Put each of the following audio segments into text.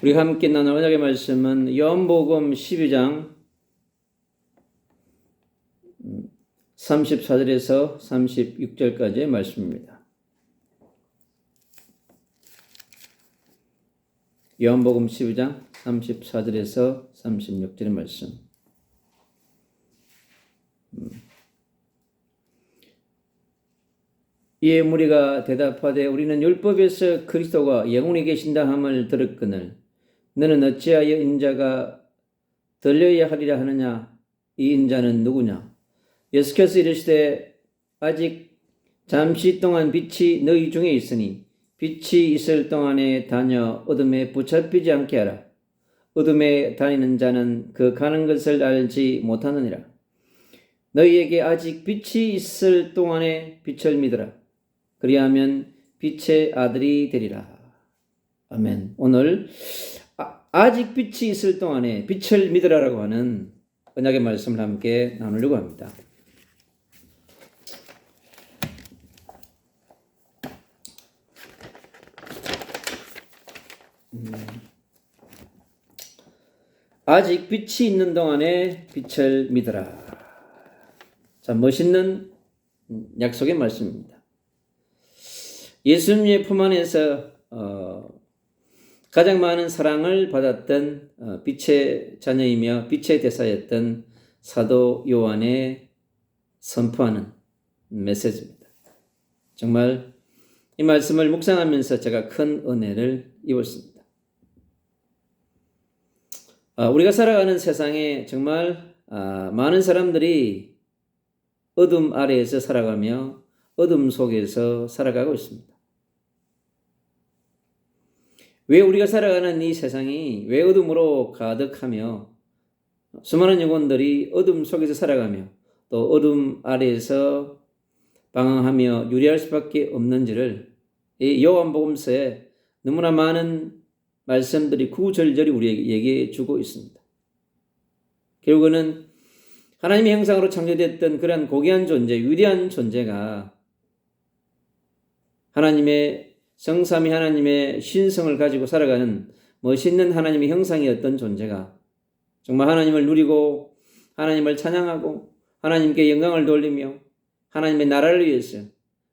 우리가 함께 나눌 언약의 말씀은 요한복음 12장 34절에서 36절까지의 말씀입니다. 요한복음 12장 34절에서 36절의 말씀. 이에 무리가 대답하되 우리는 율법에서 그리스도가 영원히 계신다 함을 들었거늘 너는 어찌하여 인자가 들려야 하리라 하느냐? 이 인자는 누구냐? 예수께서 이르시되 아직 잠시 동안 빛이 너희 중에 있으니 빛이 있을 동안에 다녀 어둠에 붙잡히지 않게 하라. 어둠에 다니는 자는 그 가는 것을 알지 못하느니라. 너희에게 아직 빛이 있을 동안에 빛을 믿으라. 그리하면 빛의 아들이 되리라. 아멘. 오늘 아직 빛이 있을 동안에 빛을 믿으라라고 하는 언약의 말씀을 함께 나누려고 합니다. 아직 빛이 있는 동안에 빛을 믿으라. 자, 멋있는 약속의 말씀입니다. 예수님의 품 안에서 가장 많은 사랑을 받았던 빛의 자녀이며 빛의 대사였던 사도 요한의 선포하는 메시지입니다. 정말 이 말씀을 묵상하면서 제가 큰 은혜를 입었습니다. 우리가 살아가는 세상에 정말 많은 사람들이 어둠 아래에서 살아가며 어둠 속에서 살아가고 있습니다. 왜 우리가 살아가는 이 세상이 왜 어둠으로 가득하며 수많은 영혼들이 어둠 속에서 살아가며 또 어둠 아래에서 방황하며 유리할 수밖에 없는지를 이 요한복음서에 너무나 많은 말씀들이 구절절히 우리에게 얘기해 주고 있습니다. 결국은 하나님의 형상으로 창조됐던 그러한 고귀한 존재, 위대한 존재가 하나님의 성삼위 하나님의 신성을 가지고 살아가는 멋있는 하나님의 형상이었던 존재가 정말 하나님을 누리고 하나님을 찬양하고 하나님께 영광을 돌리며 하나님의 나라를 위해서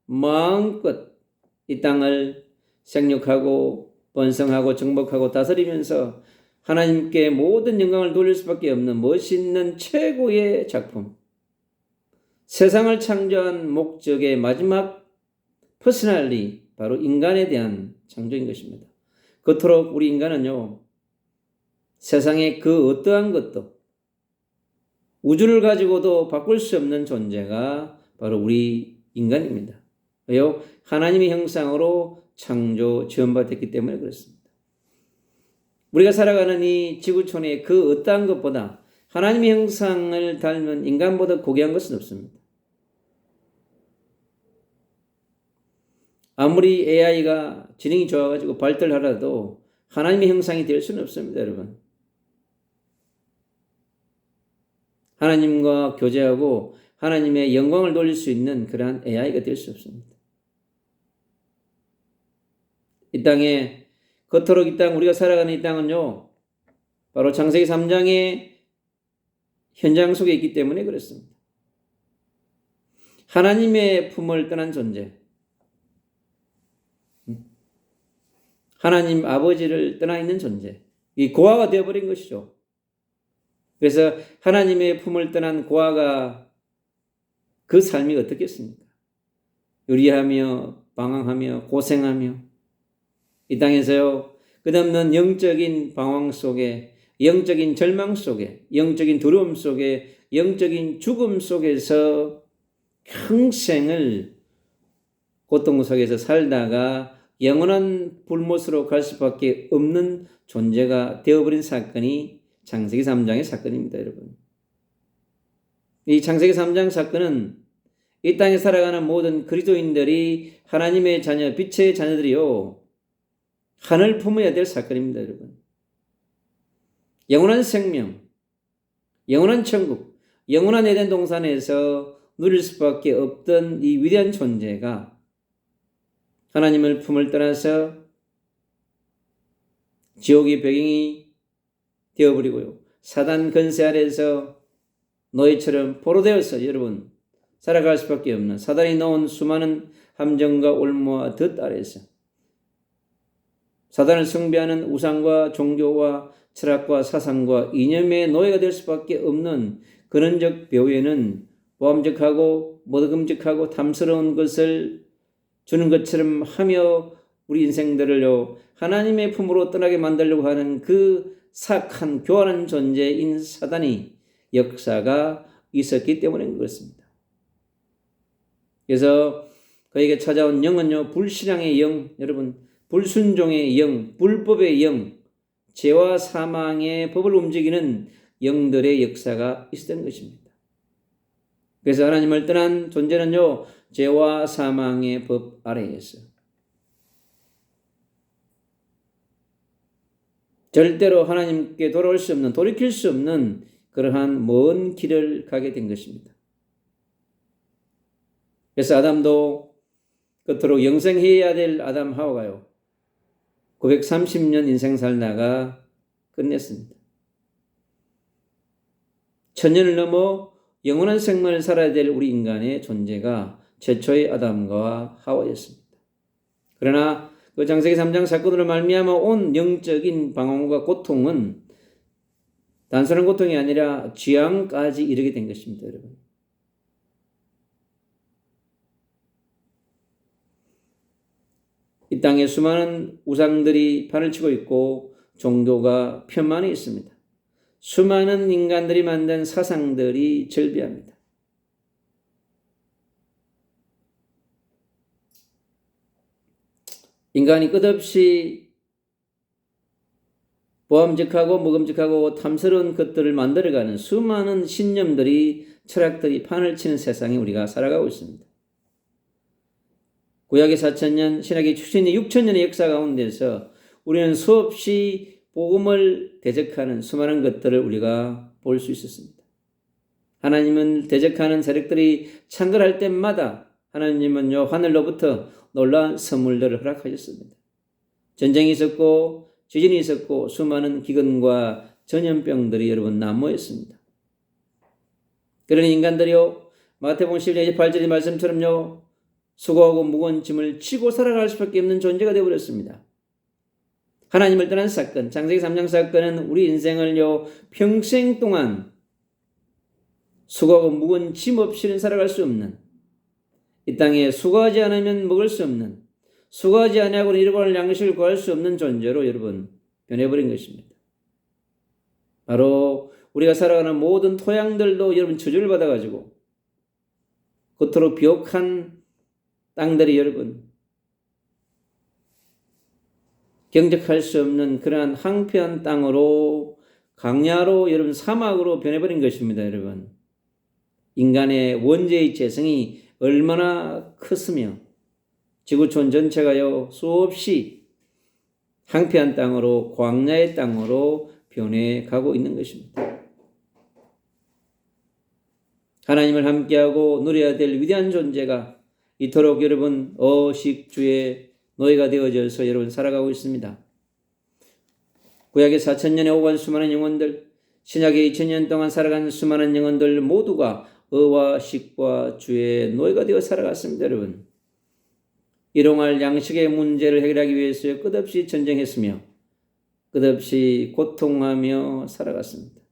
마음껏 이 땅을 생육하고 번성하고 정복하고 다스리면서 하나님께 모든 영광을 돌릴 수밖에 없는 멋있는 최고의 작품, 세상을 창조한 목적의 마지막 퍼스널리 바로 인간에 대한 창조인 것입니다. 그토록 우리 인간은요, 세상의 그 어떠한 것도 우주를 가지고도 바꿀 수 없는 존재가 바로 우리 인간입니다. 왜요? 하나님의 형상으로 창조 지원받았기 때문에 그렇습니다. 우리가 살아가는 이 지구촌의 그 어떠한 것보다 하나님의 형상을 닮은 인간보다 고귀한 것은 없습니다. 아무리 AI가 지능이 좋아가지고 발달하라도 하나님의 형상이 될 수는 없습니다, 여러분. 하나님과 교제하고 하나님의 영광을 돌릴 수 있는 그러한 AI가 될 수 없습니다. 이 땅에 겉으로 이 땅 우리가 살아가는 이 땅은요, 바로 창세기 3장의 현장 속에 있기 때문에 그렇습니다. 하나님의 품을 떠난 존재, 하나님 아버지를 떠나 있는 존재, 이 고아가 되어버린 것이죠. 그래서 하나님의 품을 떠난 고아가 그 삶이 어떻겠습니까? 유리하며 방황하며 고생하며 이 땅에서요, 끝없는 영적인 방황 속에, 영적인 절망 속에, 영적인 두려움 속에, 영적인 죽음 속에서 평생을 고통 속에서 살다가 영원한 불못으로 갈 수밖에 없는 존재가 되어버린 사건이 창세기 3장의 사건입니다, 여러분. 이 창세기 3장 사건은 이 땅에 살아가는 모든 그리스도인들이 하나님의 자녀, 빛의 자녀들이요, 하늘 품어야 될 사건입니다, 여러분. 영원한 생명, 영원한 천국, 영원한 에덴 동산에서 누릴 수밖에 없던 이 위대한 존재가 하나님을 품을 떠나서 지옥의 배경이 되어버리고요. 사단 권세 아래에서 노예처럼 포로되어서 여러분 살아갈 수밖에 없는 사단이 놓은 수많은 함정과 올무와 덫 아래에서 사단을 숭배하는 우상과 종교와 철학과 사상과 이념의 노예가 될 수밖에 없는 근원적 배후에는 모함적하고 모독음직하고 탐스러운 것을 주는 것처럼 하며 우리 인생들을요 하나님의 품으로 떠나게 만들려고 하는 그 사악한 교활한 존재인 사단이 역사가 있었기 때문인 것입니다. 그래서 그에게 찾아온 영은요 불신앙의 영, 여러분 불순종의 영, 불법의 영, 죄와 사망의 법을 움직이는 영들의 역사가 있었던 것입니다. 그래서 하나님을 떠난 존재는요 죄와 사망의 법 아래에 있어요. 절대로 하나님께 돌아올 수 없는, 돌이킬 수 없는 그러한 먼 길을 가게 된 것입니다. 그래서 아담도 그토록 영생해야 될 아담 하와가요 930년 인생 살다가 끝냈습니다. 1000년을 넘어 영원한 생명을 살아야 될 우리 인간의 존재가 최초의 아담과 하와였습니다. 그러나 그 창세기 3장 사건으로 말미암아 온 영적인 방황과 고통은 단순한 고통이 아니라 죄앙까지 이르게 된 것입니다, 여러분. 이 땅에 수많은 우상들이 판을 치고 있고 종교가 편만히 있습니다. 수많은 인간들이 만든 사상들이 절비합니다. 인간이 끝없이 보암직하고 먹음직하고 탐스러운 것들을 만들어가는 수많은 신념들이 철학들이 판을 치는 세상에 우리가 살아가고 있습니다. 구약의 4000년, 신약의 출신의 6000년의 역사 가운데서 우리는 수없이 복음을 대적하는 수많은 것들을 우리가 볼 수 있었습니다. 하나님은 대적하는 세력들이 창궐할 때마다 하나님은요 하늘로부터 놀라운 선물들을 허락하셨습니다. 전쟁이 있었고 지진이 있었고 수많은 기근과 전염병들이 여러분 난무했습니다. 그런 인간들이요 마태복음 11장 28절의 말씀처럼요 수고하고 무거운 짐을 지고 살아갈 수밖에 없는 존재가 되어버렸습니다. 하나님을 떠난 사건, 창세기 3장 사건은 우리 인생을요 평생 동안 수고하고 무거운 짐 없이는 살아갈 수 없는, 이 땅에 수고하지 않으면 먹을 수 없는, 수고하지 아니하고는 일반을 양식을 구할 수 없는 존재로 여러분 변해버린 것입니다. 바로 우리가 살아가는 모든 토양들도 여러분 저주를 받아가지고 겉으로 비옥한 땅들이 여러분 경작할 수 없는 그러한 황폐한 땅으로 강야로 여러분 사막으로 변해버린 것입니다. 여러분 인간의 원죄의 재성이 얼마나 컸으며 지구촌 전체가요 수없이 황폐한 땅으로 광야의 땅으로 변해가고 있는 것입니다. 하나님을 함께하고 누려야 될 위대한 존재가 이토록 여러분 어식주의 노예가 되어져서 여러분 살아가고 있습니다. 구약의 4000년에 오간 수많은 영혼들, 신약의 2000년 동안 살아간 수많은 영혼들 모두가 어와 식과 주의 노예가 되어 살아갔습니다. 여러분 일용할 양식의 문제를 해결하기 위해서 끝없이 전쟁했으며 끝없이 고통하며 살아갔습니다.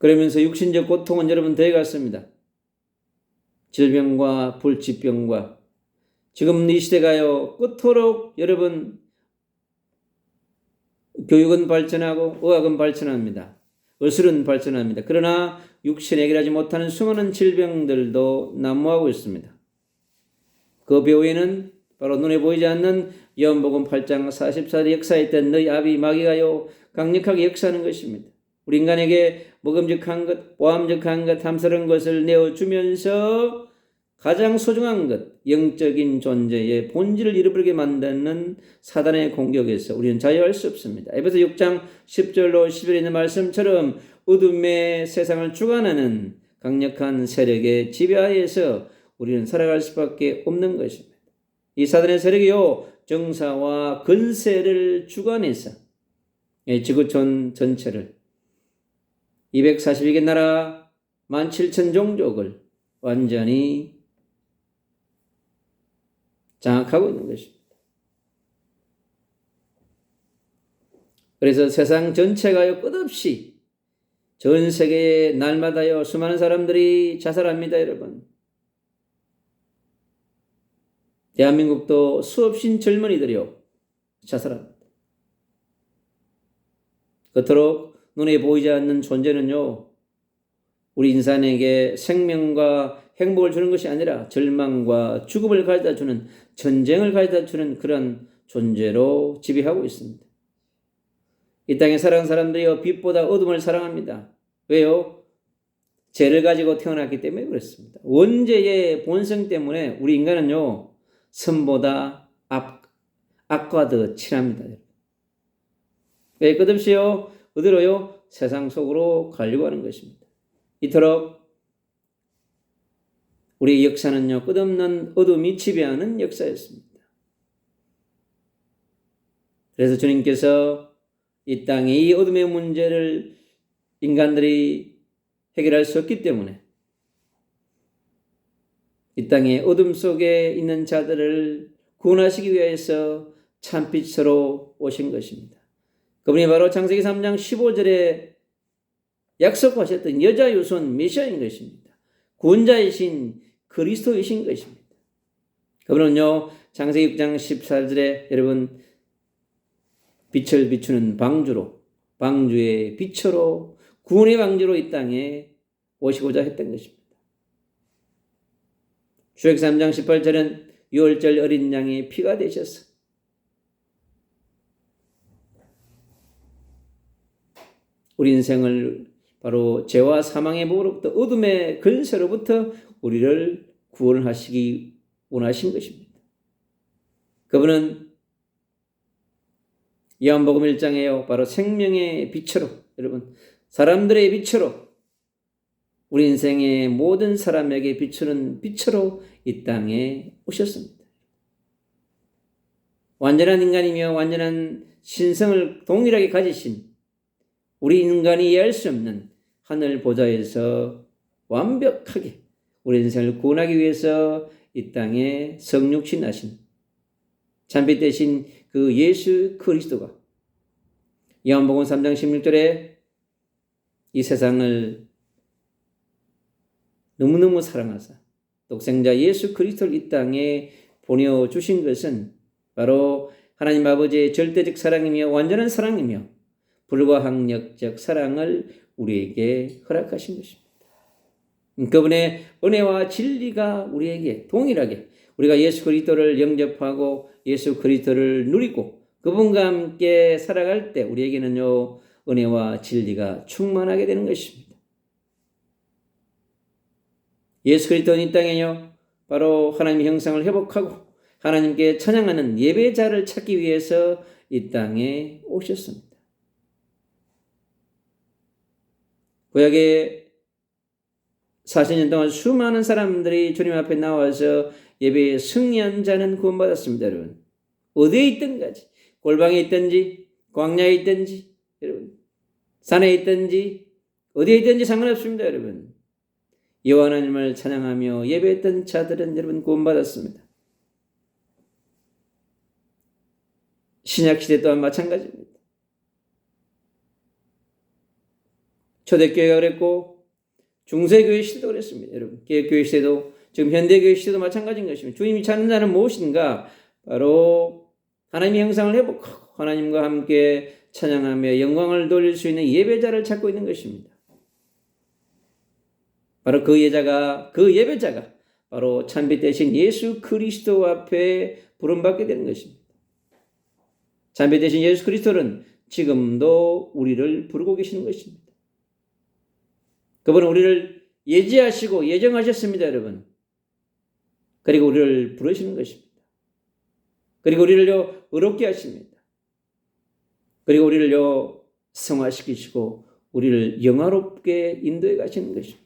그러면서 육신적 고통은 여러분 더해갔습니다. 질병과 불치병과 지금 이 시대가요 끝토록 여러분 교육은 발전하고 의학은 발전합니다. 의술은 발전합니다. 그러나 육신에 해결하지 못하는 수많은 질병들도 난무하고 있습니다. 그 배후에는 바로 눈에 보이지 않는 요한복음 8장 44절의 역사했던 너희 아비 마귀가요 강력하게 역사하는 것입니다. 우리 인간에게 먹음직한 것, 보암직한 것, 탐스러운 것을 내어주면서 가장 소중한 것, 영적인 존재의 본질을 잃어버리게 만드는 사단의 공격에서 우리는 자유할 수 없습니다. 에베소 6장 10절로 11절에 있는 말씀처럼 어둠의 세상을 주관하는 강력한 세력의 지배하에서 우리는 살아갈 수밖에 없는 것입니다. 이 사단의 세력이요 정사와 건세를 주관해서 지구촌 전체를 242개 나라 17,000 종족을 완전히 장악하고 있는 것입니다. 그래서 세상 전체가요 끝없이 전 세계에 날마다요 수많은 사람들이 자살합니다, 여러분. 대한민국도 수없이 젊은이들이요 자살합니다. 그토록 눈에 보이지 않는 존재는요 우리 인간에게 생명과 행복을 주는 것이 아니라 절망과 죽음을 가져다 주는, 전쟁을 가져다 주는 그런 존재로 지배하고 있습니다. 이 땅에 살아가는 사람들이요 빛보다 어둠을 사랑합니다. 왜요? 죄를 가지고 태어났기 때문에 그렇습니다. 원죄의 본성 때문에 우리 인간은요 선보다 악과 더 친합니다. 왜 끝없이요 어디로요? 세상 속으로 가려고 하는 것입니다. 이토록 우리의 역사는요 끝없는 어둠이 지배하는 역사였습니다. 그래서 주님께서 이 땅의 이 어둠의 문제를 인간들이 해결할 수 없기 때문에 이 땅의 어둠 속에 있는 자들을 구원하시기 위해서 참빛으로 오신 것입니다. 그분이 바로 창세기 3장 15절에 약속하셨던 여자 유손 메시아인 것입니다. 구원자이신 그리스도이신 것입니다. 그분은요 창세기 6장 14절에 여러분 빛을 비추는 방주로, 방주의 빛으로, 구원의 방주로 이 땅에 오시고자 했던 것입니다. 출애굽기 3장 18절은 유월절 어린 양의 피가 되셔서 우리 인생을 바로 죄와 사망의 목으로부터 어둠의 근세로부터 우리를 구원하시기 원하신 것입니다. 그분은 요한복음 1장에요 바로 생명의 빛으로, 여러분 사람들의 빛으로, 우리 인생의 모든 사람에게 비추는 빛으로 이 땅에 오셨습니다. 완전한 인간이며 완전한 신성을 동일하게 가지신 우리 인간이 이해할 수 없는 하늘 보좌에서 완벽하게 우리 인생을 구원하기 위해서 이 땅에 성육신 하신 참빛 되신 그 예수 그리스도가 요한복음 3장 16절에 이 세상을 너무너무 사랑하사 독생자 예수 그리스도를 이 땅에 보내주신 것은 바로 하나님 아버지의 절대적 사랑이며 완전한 사랑이며 불가항력적 사랑을 우리에게 허락하신 것입니다. 그분의 은혜와 진리가 우리에게 동일하게 우리가 예수 그리스도를 영접하고 예수 그리스도를 누리고 그분과 함께 살아갈 때 우리에게는요 은혜와 진리가 충만하게 되는 것입니다. 예수 그리스도는 이 땅에요 바로 하나님의 형상을 회복하고 하나님께 찬양하는 예배자를 찾기 위해서 이 땅에 오셨습니다. 구약에 40년 동안 수많은 사람들이 주님 앞에 나와서 예배에 승리한 자는 구원받았습니다. 여러분 어디에 있든지 골방에 있든지 광야에 있든지 여러분 산에 있든지 어디에 있든지 상관없습니다. 여러분 여호와 하나님을 찬양하며 예배했던 자들은 여러분 구원받았습니다. 신약시대 또한 마찬가지입니다. 초대교회가 그랬고 중세교회 시대도 그랬습니다. 여러분 개혁교회 시대도 지금 현대교회 시대도 마찬가지인 것입니다. 주님이 찾는 자는 무엇인가? 바로 하나님의 형상을 회복하고 하나님과 함께 찬양하며 영광을 돌릴 수 있는 예배자를 찾고 있는 것입니다. 바로 그 예배자가 바로 참빛 되신 예수 그리스도 앞에 부름받게 되는 것입니다. 참빛 되신 예수 그리스도는 지금도 우리를 부르고 계시는 것입니다. 그분은 우리를 예지하시고 예정하셨습니다, 여러분. 그리고 우리를 부르시는 것입니다. 그리고 우리를요 의롭게 하십니다. 그리고 우리를요 성화시키시고 우리를 영화롭게 인도해 가시는 것입니다.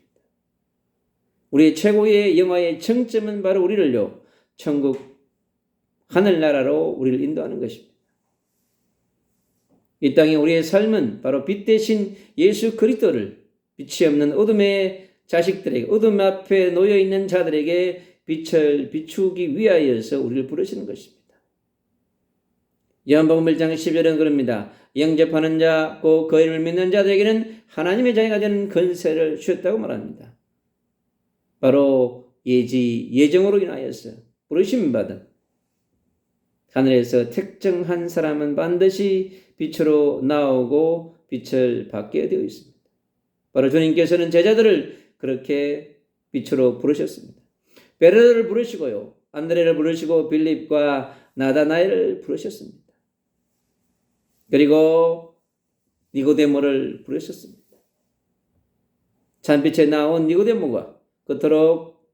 우리의 최고의 영화의 정점은 바로 우리를요 천국 하늘나라로 우리를 인도하는 것입니다. 이 땅에 우리의 삶은 바로 빛 대신 예수 그리스도를 빛이 없는 어둠의 자식들에게, 어둠 앞에 놓여 있는 자들에게 빛을 비추기 위하여서 우리를 부르시는 것입니다. 요한복음 1장 10절은 그럽니다. 영접하는 자, 그 이름을 믿는 자들에게는 하나님의 자녀가 되는 권세를 주셨다고 말합니다. 바로 예정으로 인하여서 부르심 받은 하늘에서 특정한 사람은 반드시 빛으로 나오고 빛을 받게 되어 있습니다. 바로 주님께서는 제자들을 그렇게 빛으로 부르셨습니다. 베드로를 부르시고요, 안드레를 부르시고 빌립과 나다나엘을 부르셨습니다. 그리고 니고데모를 부르셨습니다. 찬빛에 나온 니고데모가 그토록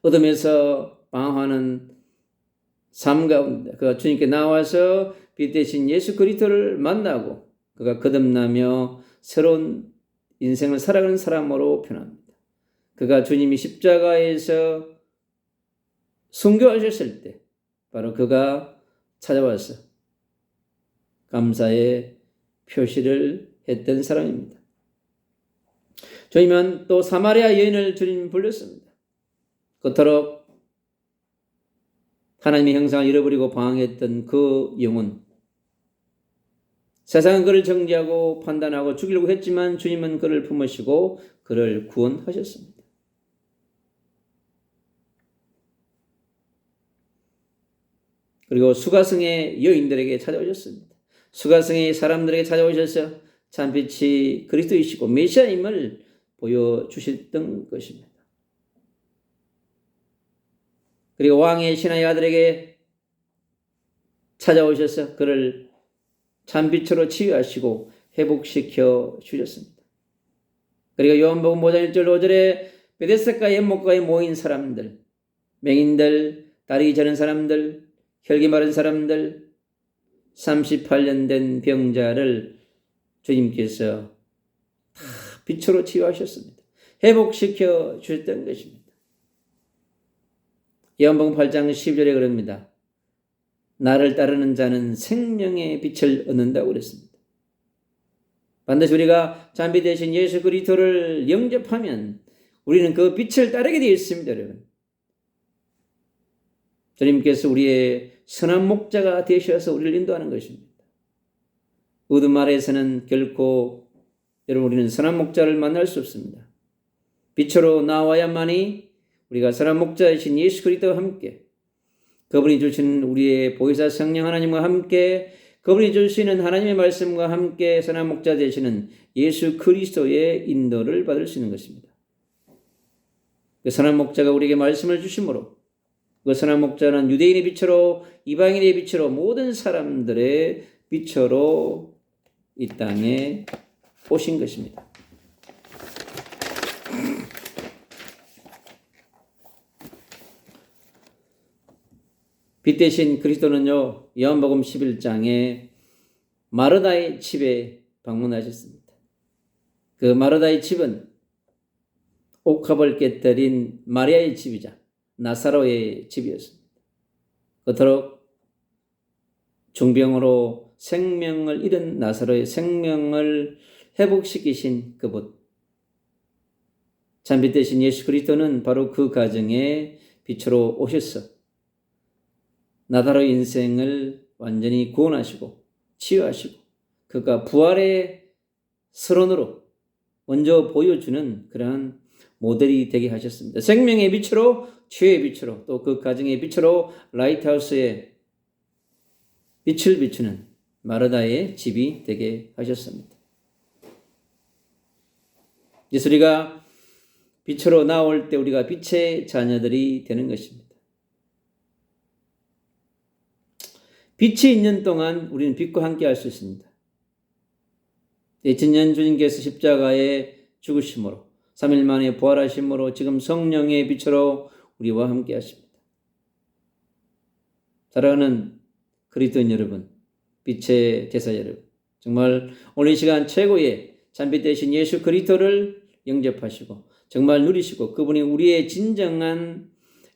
어둠에서 방황하는 삶 가운데 그가 주님께 나와서 빛 대신 예수 그리스도를 만나고 그가 거듭나며 새로운 인생을 살아가는 사람으로 변합니다. 그가 주님이 십자가에서 순교하셨을 때 바로 그가 찾아와서 감사의 표시를 했던 사람입니다. 주님은 또 사마리아 여인을 주님 불렀습니다. 그토록 하나님의 형상을 잃어버리고 방황했던 그 영혼, 세상은 그를 정죄하고 판단하고 죽이려고 했지만 주님은 그를 품으시고 그를 구원하셨습니다. 그리고 수가성의 여인들에게 찾아오셨습니다. 수가성의 사람들에게 찾아오셔서 참빛이 그리스도이시고 메시아임을 보여주셨던 것입니다. 그리고 왕의 신하의 아들에게 찾아오셔서 그를 참빛으로 치유하시고 회복시켜 주셨습니다. 그리고 요한복음 5장 1절 5절에 베데스다 연못가에 모인 사람들, 맹인들, 다리 저는 사람들, 혈기 마른 사람들, 38년 된 병자를 주님께서 다 빛으로 치유하셨습니다. 회복시켜 주셨던 것입니다. 요한복음 8장 10절에 그럽니다. 나를 따르는 자는 생명의 빛을 얻는다고 그랬습니다. 반드시 우리가 잠비 대신 예수 그리스도를 영접하면 우리는 그 빛을 따르게 되어 있습니다, 여러분. 주님께서 우리의 선한 목자가 되셔서 우리를 인도하는 것입니다. 어둠 아래에서는 결코 여러분 우리는 선한 목자를 만날 수 없습니다. 빛으로 나와야만이 우리가 선한 목자이신 예수 그리스도와 함께 그분이 주시는 우리의 보혜사 성령 하나님과 함께 그분이 주시는 하나님의 말씀과 함께 선한 목자 되시는 예수 그리스도의 인도를 받을 수 있는 것입니다. 그 선한 목자가 우리에게 말씀을 주심으로 그 선한 목자는 유대인의 빛으로 이방인의 빛으로 모든 사람들의 빛으로 이 땅에 오신 것입니다. 빛 대신 그리스도는요, 요한복음 11장에 마르다의 집에 방문하셨습니다. 그 마르다의 집은 옥합을 깨뜨린 마리아의 집이자 나사로의 집이었습니다. 그토록 중병으로 생명을 잃은 나사로의 생명을 회복시키신 그분, 참빛 대신 예수 그리스도는 바로 그 가정에 빛으로 오셔서 나사로의 인생을 완전히 구원하시고 치유하시고 그가 부활의 선언으로 먼저 보여주는 그러한 모델이 되게 하셨습니다. 생명의 빛으로, 치유의 빛으로, 또 그 가정의 빛으로 라이트하우스에 빛을 비추는 마르다의 집이 되게 하셨습니다. 그래서 우리가 빛으로 나올 때 우리가 빛의 자녀들이 되는 것입니다. 빛이 있는 동안 우리는 빛과 함께 할 수 있습니다. 2000년 주님께서 십자가에 죽으심으로 3일 만에 부활하심으로 지금 성령의 빛으로 우리와 함께 하십니다. 사랑하는 그리스도인 여러분, 빛의 제사 여러분, 정말 오늘 이 시간 최고의 참빛 대신 예수 그리스도를 영접하시고 정말 누리시고 그분이 우리의 진정한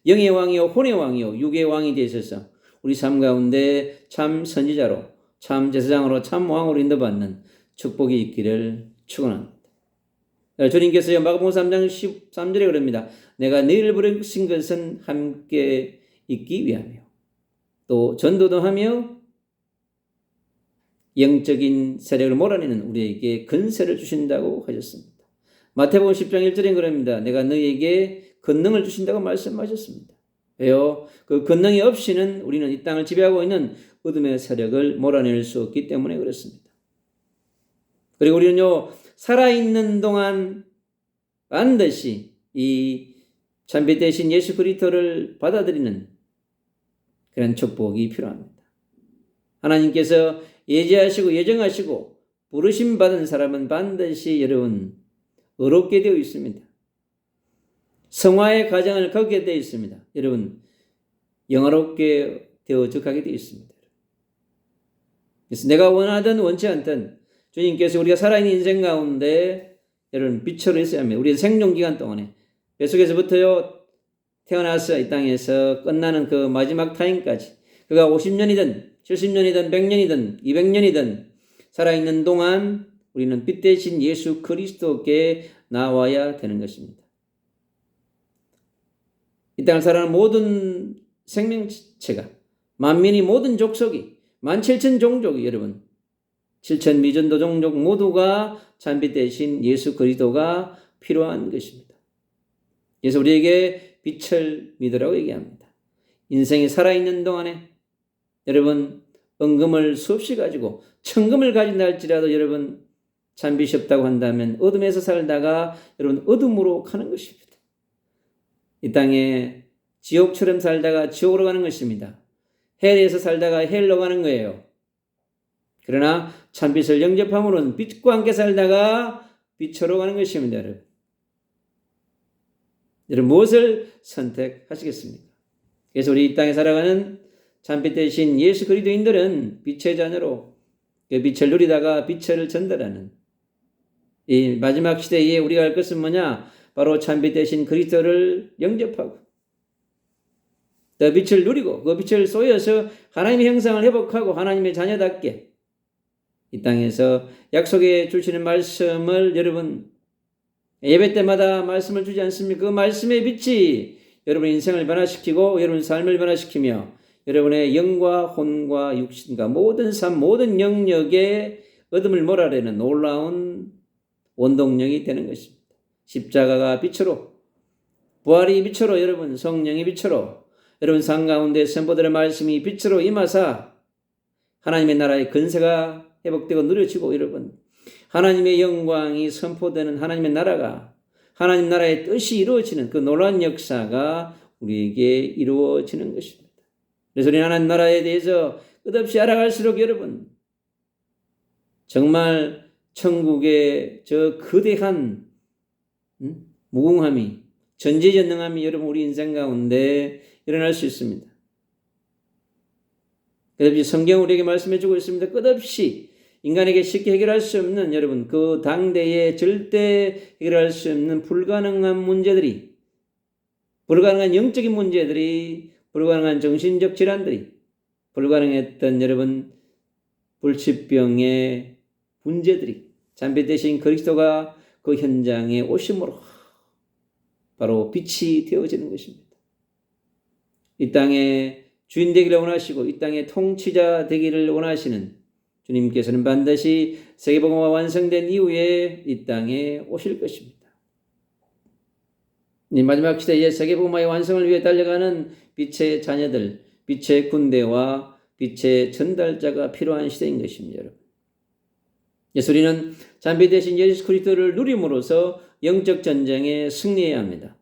영의 왕이요 혼의 왕이요 육의 왕이 되셔서 우리 삶 가운데 참 선지자로, 참 제사장으로, 참 왕으로 인도받는 축복이 있기를 축원합니다. 주님께서요 마가복음 3장 13절에 그럽니다. 내가 너희를 부르신 것은 함께 있기 위함이요 또 전도도 하며 영적인 세력을 몰아내는 우리에게 근세를 주신다고 하셨습니다. 마태복음 10장 1절에 그럽니다. 내가 너희에게 권능을 주신다고 말씀하셨습니다. 왜요? 그 권능이 없이는 우리는 이 땅을 지배하고 있는 어둠의 세력을 몰아낼 수 없기 때문에 그렇습니다. 그리고 우리는요 살아있는 동안 반드시 이 참비 대신 예수 그리스도를 받아들이는 그런 축복이 필요합니다. 하나님께서 예지하시고 예정하시고 부르심 받은 사람은 반드시 여러분 의롭게 되어 있습니다. 성화의 과정을 겪게 되어 있습니다. 여러분 영화롭게 되어져 가게 되어 있습니다. 그래서 내가 원하든 원치 않든 주님께서 우리가 살아있는 인생 가운데 여러분 빛으로 있어야 합니다. 우리의 생존기간 동안에 뱃속에서부터요 태어나서 이 땅에서 끝나는 그 마지막 타임까지 그가 50년이든 70년이든 100년이든 200년이든 살아있는 동안 우리는 빛 대신 예수 그리스도께 나와야 되는 것입니다. 이 땅을 살아가는 모든 생명체가 만민이 모든 족속이 17,000 종족이 여러분 7,000 미전도 종족 모두가 참빛 대신 예수 그리스도가 필요한 것입니다. 그래서 우리에게 빛을 믿으라고 얘기합니다. 인생이 살아있는 동안에 여러분 은금을 수없이 가지고 천금을 가진다 할지라도 여러분 참빛이 없다고 한다면 어둠에서 살다가 여러분 어둠으로 가는 것입니다. 이 땅에 지옥처럼 살다가 지옥으로 가는 것입니다. 헬에서 살다가 헬로 가는 거예요. 그러나 참빛을 영접함으로는 빛과 함께 살다가 빛으로 가는 것입니다. 여러분 무엇을 선택하시겠습니까? 그래서 우리 이 땅에 살아가는 참빛 대신 예수 그리스도인들은 빛의 자녀로 그 빛을 누리다가 빛을 전달하는 이 마지막 시대에 우리가 할 것은 뭐냐? 바로 참빛 대신 그리스도를 영접하고 그 빛을 누리고 그 빛을 쏘여서 하나님의 형상을 회복하고 하나님의 자녀답게 이 땅에서 약속해 주시는 말씀을 여러분 예배 때마다 말씀을 주지 않습니까? 그 말씀의 빛이 여러분 인생을 변화시키고 여러분 삶을 변화시키며 여러분의 영과 혼과 육신과 모든 삶 모든 영역에 어둠을 몰아내는 놀라운 원동력이 되는 것입니다. 십자가가 빛으로 부활이 빛으로 여러분 성령이 빛으로 여러분 삶 가운데 선포되는 말씀이 빛으로 임하사 하나님의 나라의 근세가 회복되고 누려지고 여러분 하나님의 영광이 선포되는 하나님의 나라가 하나님 나라의 뜻이 이루어지는 그 놀라운 역사가 우리에게 이루어지는 것입니다. 그래서 우리 하나님 나라에 대해서 끝없이 알아갈수록 여러분 정말 천국의 저 거대한 무궁함이 전지전능함이 여러분 우리 인생 가운데 일어날 수 있습니다. 끝없이 성경 우리에게 말씀해 주고 있습니다. 끝없이 인간에게 쉽게 해결할 수 없는 여러분 그 당대에 절대 해결할 수 없는 불가능한 문제들이 불가능한 영적인 문제들이 불가능한 정신적 질환들이 불가능했던 여러분 불치병의 문제들이 참빛 대신 그리스도가 그 현장에 오심으로 바로 빛이 되어지는 것입니다. 이 땅에 주인 되기를 원하시고 이 땅의 통치자 되기를 원하시는 주님께서는 반드시 세계복음화가 완성된 이후에 이 땅에 오실 것입니다. 이 마지막 시대의 세계복음화의 완성을 위해 달려가는 빛의 자녀들, 빛의 군대와 빛의 전달자가 필요한 시대인 것입니다. 여러분. 예수리는 참빛 대신 예수 그리스도를 누림으로써 영적 전쟁에 승리해야 합니다.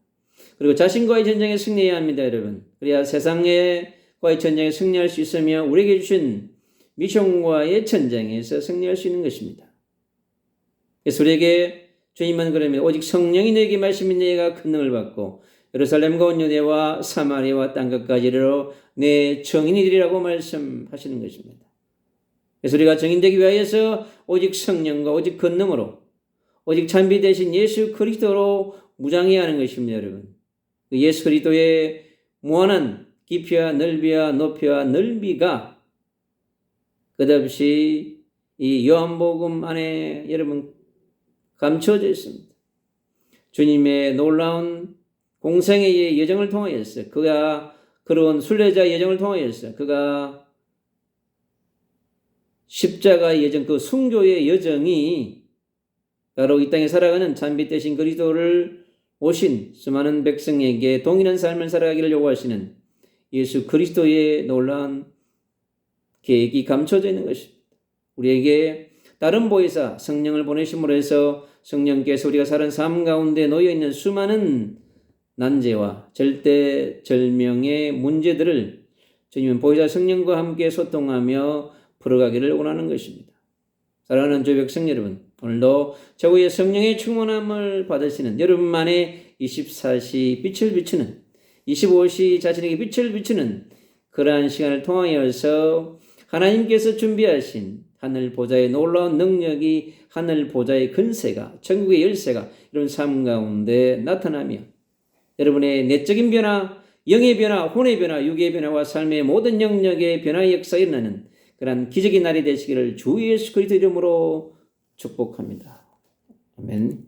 그리고 자신과의 전쟁에 승리해야 합니다. 여러분. 그래야 세상과의 전쟁에 승리할 수 있으며 우리에게 주신 미션과의 전쟁에서 승리할 수 있는 것입니다. 그래서 우리에게 주님은 그러면 오직 성령이 너에게 말씀이 너희가 큰 능을 받고 예루살렘과 온 유대와 사마리아와 땅끝까지 이르러 내 증인이 되리라고 말씀하시는 것입니다. 그래서 우리가 증인되기 위하여서 오직 성령과 오직 권능으로 오직 참빛 대신 예수 그리스도로 무장해야 하는 것입니다. 여러분. 예수 그리스도의 무한한 깊이와 넓이와 높이와 넓이가 끝없이 이 요한복음 안에 여러분 감춰져 있습니다. 주님의 놀라운 공생애의 여정을 통하여서 그가 그런 순례자 여정을 통하여서 그가 십자가의 여정, 그 순교의 여정이 바로 이 땅에 살아가는 참빛 대신 그리스도를 오신 수많은 백성에게 동일한 삶을 살아가기를 요구하시는 예수 그리스도의 놀라운 계획이 감춰져 있는 것입니다. 우리에게 다른 보혜사 성령을 보내심으로 해서 성령께서 우리가 사는 삶 가운데 놓여있는 수많은 난제와 절대절명의 문제들을 주님은 보혜사 성령과 함께 소통하며 풀어가기를 원하는 것입니다. 사랑하는 주의 백성 여러분, 오늘도 최고의 성령의 충만함을 받으시는 여러분만의 24시 빛을 비추는 25시 자신에게 빛을 비추는 그러한 시간을 통하여서 하나님께서 준비하신 하늘 보좌의 놀라운 능력이 하늘 보좌의 근세가 천국의 열쇠가 이런 삶 가운데 나타나며 여러분의 내적인 변화, 영의 변화, 혼의 변화, 육의 변화와 삶의 모든 영역의 변화의 역사가 일어나는 그러한 기적의 날이 되시기를 주 예수 그리스도 이름으로 축복합니다. 아멘.